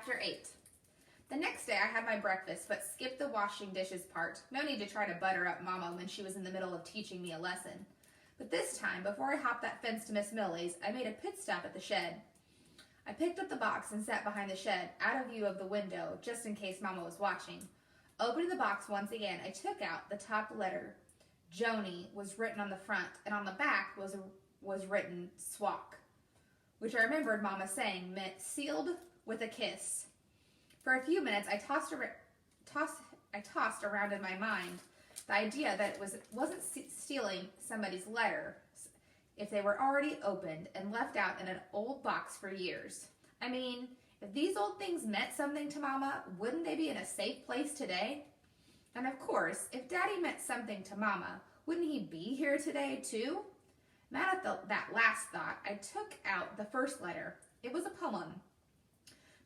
Chapter 8. The next day I had my breakfast, but skipped the washing dishes part. No need to try to butter up Mama when she was in the middle of teaching me a lesson. But this time, before I hopped that fence to Miss Millie's, I made a pit stop at the shed. I picked up the box and sat behind the shed, out of view of the window, just in case Mama was watching. Opening the box once again, I took out the top letter. Joni was written on the front, and on the back was written Swak, which I remembered Mama saying meant sealed with a kiss. For a few minutes, I tossed around in my mind the idea that it wasn't stealing somebody's letter if they were already opened and left out in an old box for years. I mean, if these old things meant something to Mama, wouldn't they be in a safe place today? And of course, if Daddy meant something to Mama, wouldn't he be here today too? Mad at that last thought, I took out the first letter. It was a poem.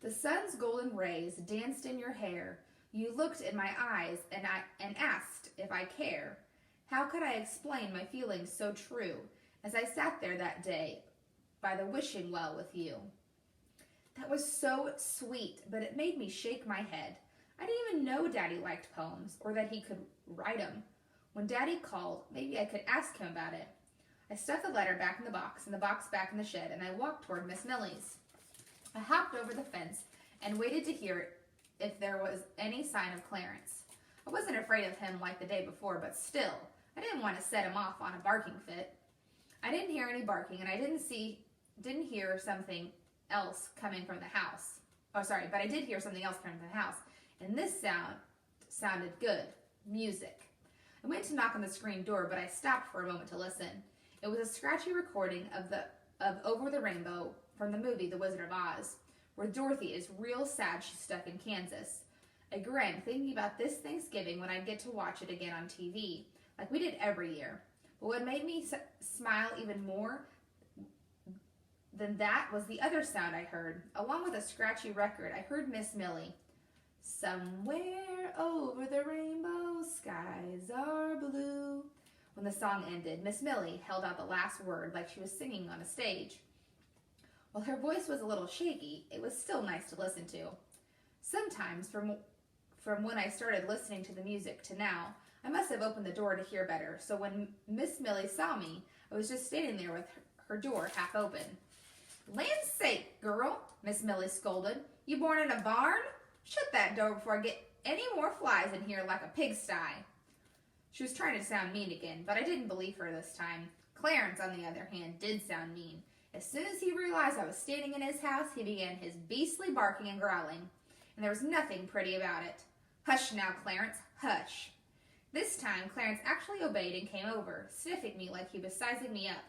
The sun's golden rays danced in your hair. You looked in my eyes and asked if I care. How could I explain my feelings so true as I sat there that day by the wishing well with you? That was so sweet, but it made me shake my head. I didn't even know Daddy liked poems or that he could write them. When Daddy called, maybe I could ask him about it. I stuffed the letter back in the box and the box back in the shed, and I walked toward Miss Millie's. I hopped over the fence and waited to hear if there was any sign of Clarence. I wasn't afraid of him like the day before, but still, I didn't want to set him off on a barking fit. I didn't hear any barking, and I didn't hear something else coming from the house. But I did hear something else coming from the house, and this sounded good. Music. I went to knock on the screen door, but I stopped for a moment to listen. It was a scratchy recording of Over the Rainbow from the movie The Wizard of Oz, where Dorothy is real sad she's stuck in Kansas. I grinned, thinking about this Thanksgiving when I'd get to watch it again on TV, like we did every year. But what made me smile even more than that was the other sound I heard. Along with a scratchy record, I heard Miss Millie. Somewhere over the rainbow, skies are blue. When the song ended, Miss Millie held out the last word like she was singing on a stage. While her voice was a little shaky, it was still nice to listen to. Sometimes, from when I started listening to the music to now, I must have opened the door to hear better, so when Miss Millie saw me, I was just standing there with her door half open. Land's sake, girl, Miss Millie scolded. You born in a barn? Shut that door before I get any more flies in here like a pigsty. She was trying to sound mean again, but I didn't believe her this time. Clarence, on the other hand, did sound mean. As soon as he realized I was standing in his house, he began his beastly barking and growling, and there was nothing pretty about it. Hush now, Clarence, hush. This time, Clarence actually obeyed and came over, sniffing me like he was sizing me up.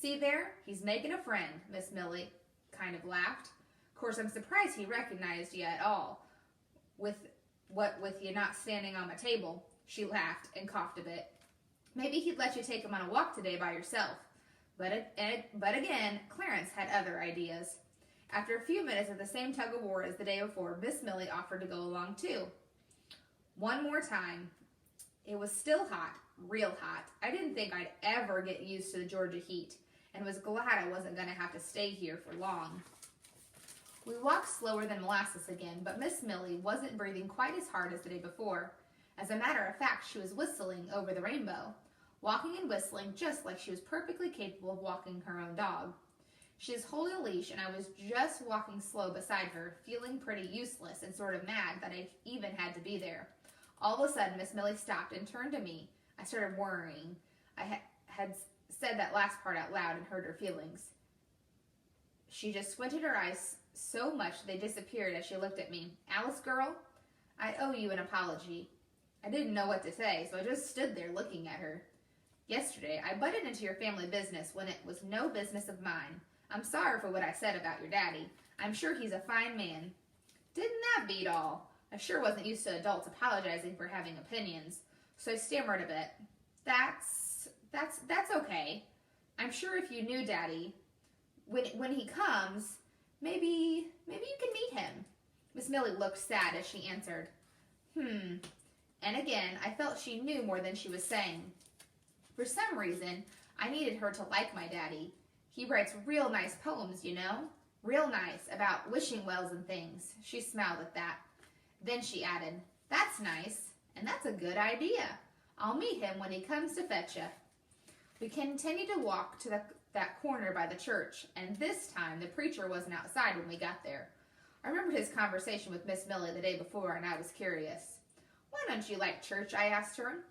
See there, he's making a friend, Miss Millie kind of laughed. Of course, I'm surprised he recognized you at all. With you not standing on my table, she laughed and coughed a bit. Maybe he'd let you take him on a walk today by yourself. But again, Clarence had other ideas. After a few minutes of the same tug-of-war as the day before, Miss Millie offered to go along too. One more time. It was still hot, real hot. I didn't think I'd ever get used to the Georgia heat, and was glad I wasn't going to have to stay here for long. We walked slower than molasses again, but Miss Millie wasn't breathing quite as hard as the day before. As a matter of fact, she was whistling Over the Rainbow, walking and whistling just like she was perfectly capable of walking her own dog. She was holding a leash, and I was just walking slow beside her, feeling pretty useless and sort of mad that I even had to be there. All of a sudden, Miss Millie stopped and turned to me. I started worrying. I had said that last part out loud and hurt her feelings. She just squinted her eyes so much they disappeared as she looked at me. Alice, girl, I owe you an apology. I didn't know what to say, so I just stood there looking at her. Yesterday, I butted into your family business when it was no business of mine. I'm sorry for what I said about your daddy. I'm sure he's a fine man. Didn't that beat all? I sure wasn't used to adults apologizing for having opinions, so I stammered a bit. That's okay. I'm sure if you knew Daddy, when he comes, maybe you can meet him. Miss Millie looked sad as she answered, And again, I felt she knew more than she was saying. For some reason, I needed her to like my daddy. He writes real nice poems, you know. Real nice about wishing wells and things. She smiled at that. Then she added, "That's nice, and that's a good idea. I'll meet him when he comes to fetch ya." We continued to walk to that corner by the church, and this time the preacher wasn't outside when we got there. I remembered his conversation with Miss Millie the day before, and I was curious. "Why don't you like church?" I asked her.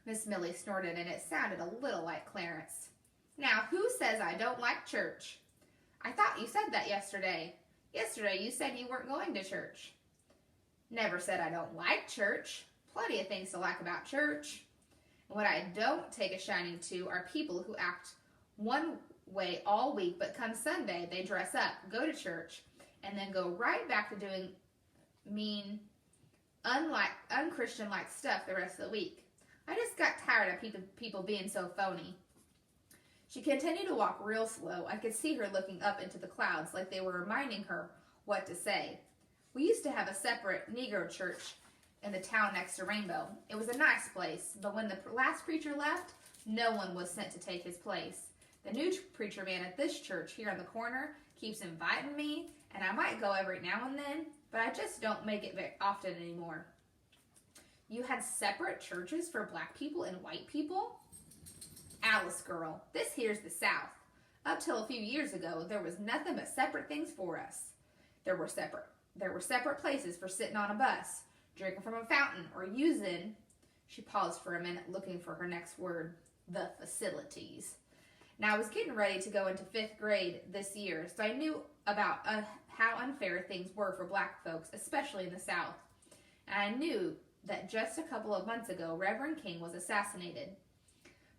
Miss Millie snorted, and it sounded a little like Clarence. "Now, who says I don't like church?" "I thought you said that yesterday. Yesterday you said you weren't going to church." "Never said I don't like church. Plenty of things to like about church. And what I don't take a shining to are people who act one way all week, but come Sunday they dress up, go to church, and then go right back to doing mean, unchristian-like stuff the rest of the week. I just got tired of people being so phony." She continued to walk real slow. I could see her looking up into the clouds like they were reminding her what to say. We used to have a separate Negro church in the town next to Rainbow. It was a nice place, but when the last preacher left, no one was sent to take his place. The new preacher man at this church here on the corner keeps inviting me, and I might go every now and then, but I just don't make it very often anymore. "You had separate churches for black people and white people?" "Alice, girl, this here's the South. Up till a few years ago, there was nothing but separate things for us. There were separate places for sitting on a bus, drinking from a fountain, or using," she paused for a minute looking for her next word, "the facilities." Now, I was getting ready to go into 5th grade this year, so I knew about how unfair things were for black folks, especially in the South. And I knew that just a couple of months ago, Reverend King was assassinated.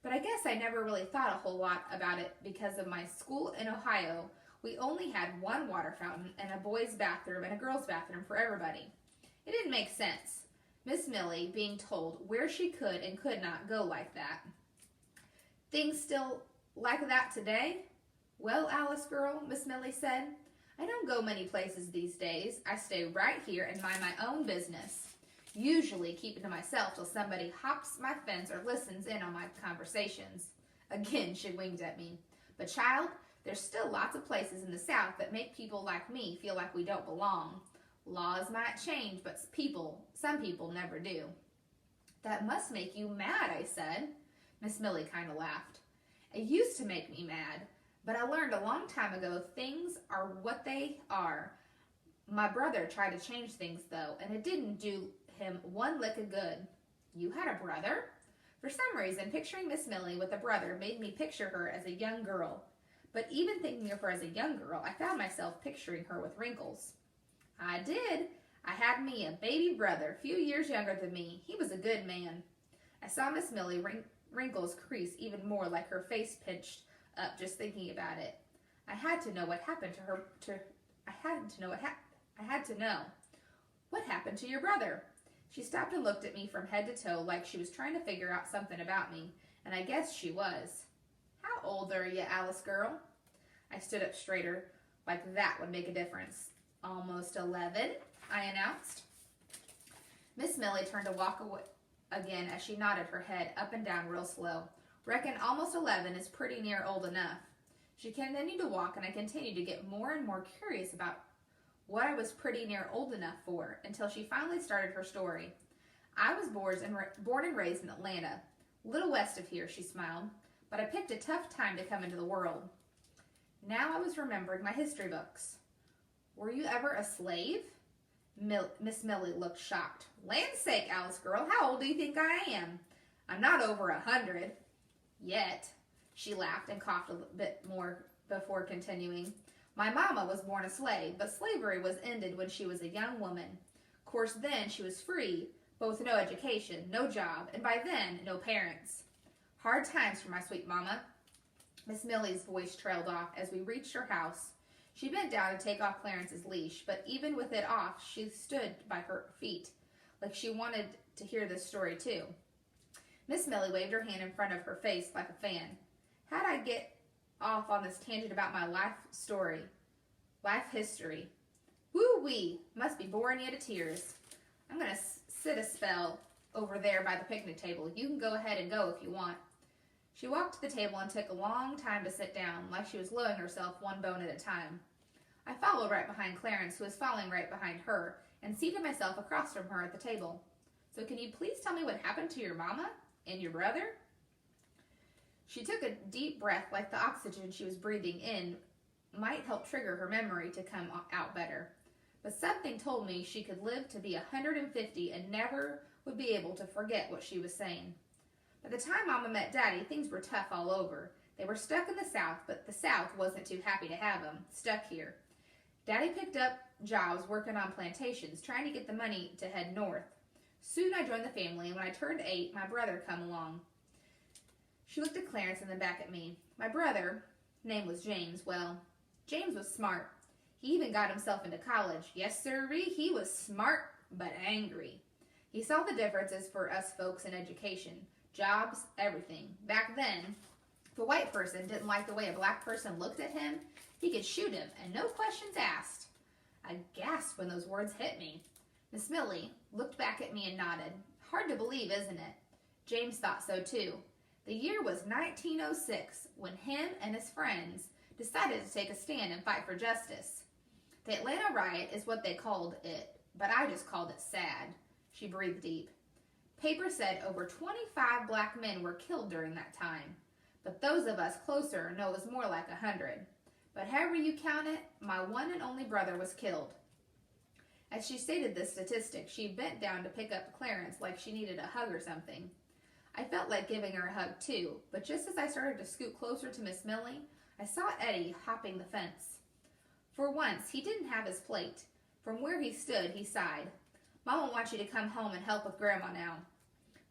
But I guess I never really thought a whole lot about it because of my school in Ohio. We only had one water fountain and a boys' bathroom and a girls' bathroom for everybody. It didn't make sense. Miss Millie being told where she could and could not go like that. "Things still like that today?" "Well, Alice girl," Miss Millie said, "I don't go many places these days. I stay right here and mind my own business. Usually keeping to myself till somebody hops my fence or listens in on my conversations." Again, she winked at me. "But child, there's still lots of places in the South that make people like me feel like we don't belong. Laws might change, but some people never do." "That must make you mad," I said. Miss Millie kind of laughed. "It used to make me mad, but I learned a long time ago things are what they are. My brother tried to change things, though, and it didn't do him one lick of good." "You had a brother?" For some reason, picturing Miss Millie with a brother made me picture her as a young girl. But even thinking of her as a young girl, I found myself picturing her with wrinkles. "I did. I had me a baby brother, a few years younger than me. He was a good man." I saw Miss Millie wrinkles crease even more, like her face pinched up just thinking about it. I had to know what happened to her. I had to know. "What happened to your brother?" She stopped and looked at me from head to toe like she was trying to figure out something about me, and I guess she was. "How old are you, Alice girl?" I stood up straighter, like that would make a difference. "Almost 11, I announced. Miss Millie turned to walk away again as she nodded her head up and down real slow. "Reckon almost 11 is pretty near old enough." She continued to walk, and I continued to get more and more curious about what I was pretty near old enough for, until she finally started her story. "I was born and raised in Atlanta, a little west of here," she smiled, "but I picked a tough time to come into the world." Now I was remembering my history books. "Were you ever a slave?" Miss Millie looked shocked. "Land's sake, Alice girl, how old do you think I am? I'm not over 100. Yet." She laughed and coughed a bit more before continuing. "My mama was born a slave, but slavery was ended when she was a young woman. Course then she was free, but with no education, no job, and by then, no parents. Hard times for my sweet mama." Miss Millie's voice trailed off as we reached her house. She bent down to take off Clarence's leash, but even with it off, she stood by her feet, like she wanted to hear this story too. Miss Millie waved her hand in front of her face like a fan. "How'd I get off on this tangent about my life history? Woo-wee, must be boring you to tears. I'm going to sit a spell over there by the picnic table. You can go ahead and go if you want." She walked to the table and took a long time to sit down, like she was lowering herself one bone at a time. I followed right behind Clarence, who was following right behind her, and seated myself across from her at the table. So can you please tell me what happened to your mama and your brother? She took a deep breath, like the oxygen she was breathing in might help trigger her memory to come out better. But something told me she could live to be 150 and never would be able to forget what she was saying. By the time Mama met Daddy, things were tough all over. They were stuck in the South, but the South wasn't too happy to have them stuck here. Daddy picked up jobs working on plantations, trying to get the money to head north. Soon I joined the family, and when I turned 8, my brother come along. She looked at Clarence and then back at me. My brother, name was James. Well, James was smart. He even got himself into college. Yes, sirree, he was smart, but angry. He saw the differences for us folks in education, jobs, everything. Back then, if a white person didn't like the way a black person looked at him, he could shoot him, and no questions asked. I gasped when those words hit me. Miss Millie looked back at me and nodded. Hard to believe, isn't it? James thought so too. The year was 1906, when him and his friends decided to take a stand and fight for justice. The Atlanta riot is what they called it, but I just called it sad. She breathed deep. Paper said over 25 black men were killed during that time, but those of us closer know it was more like 100. But however you count it, my one and only brother was killed. As she stated this statistic, she bent down to pick up Clarence like she needed a hug or something. I felt like giving her a hug too, but just as I started to scoot closer to Miss Millie, I saw Eddie hopping the fence. For once, he didn't have his plate. From where he stood, he sighed. Mama wants you to come home and help with Grandma now.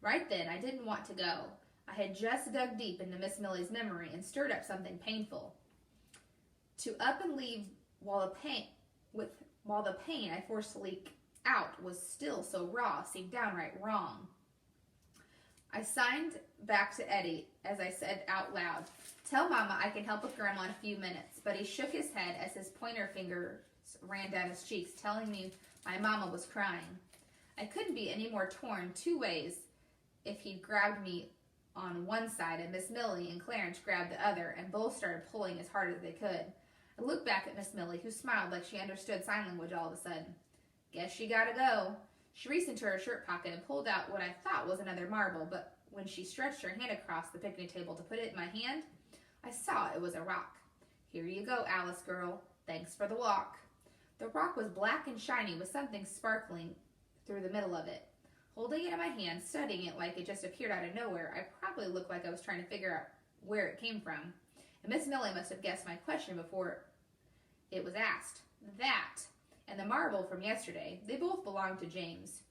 Right then, I didn't want to go. I had just dug deep into Miss Millie's memory and stirred up something painful. To up and leave while the pain I forced to leak out was still so raw seemed downright wrong. I signed back to Eddie as I said out loud, "Tell Mama I can help with Grandma in a few minutes," but he shook his head as his pointer fingers ran down his cheeks, telling me my mama was crying. I couldn't be any more torn two ways if he'd grabbed me on one side and Miss Millie and Clarence grabbed the other, and both started pulling as hard as they could. I looked back at Miss Millie, who smiled like she understood sign language all of a sudden. "Guess she gotta go." She reached into her shirt pocket and pulled out what I thought was another marble, but when she stretched her hand across the picnic table to put it in my hand, I saw it was a rock. "Here you go, Alice girl. Thanks for the walk." The rock was black and shiny with something sparkling through the middle of it. Holding it in my hand, studying it like it just appeared out of nowhere, I probably looked like I was trying to figure out where it came from. And Miss Millie must have guessed my question before it was asked. That and the marble from yesterday, they both belong to James.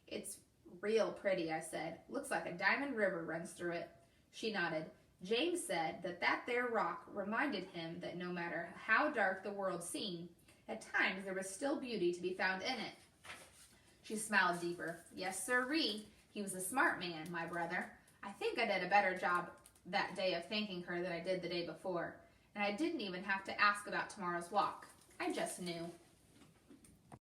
"It's real pretty," I said. "Looks like a diamond river runs through it." She nodded. "James said that there rock reminded him that no matter how dark the world seemed, at times there was still beauty to be found in it." She smiled deeper. "Yes, sirree. He was a smart man, my brother. I think I did a better job that day of thanking her than I did the day before, and I didn't even have to ask about tomorrow's walk. I just knew."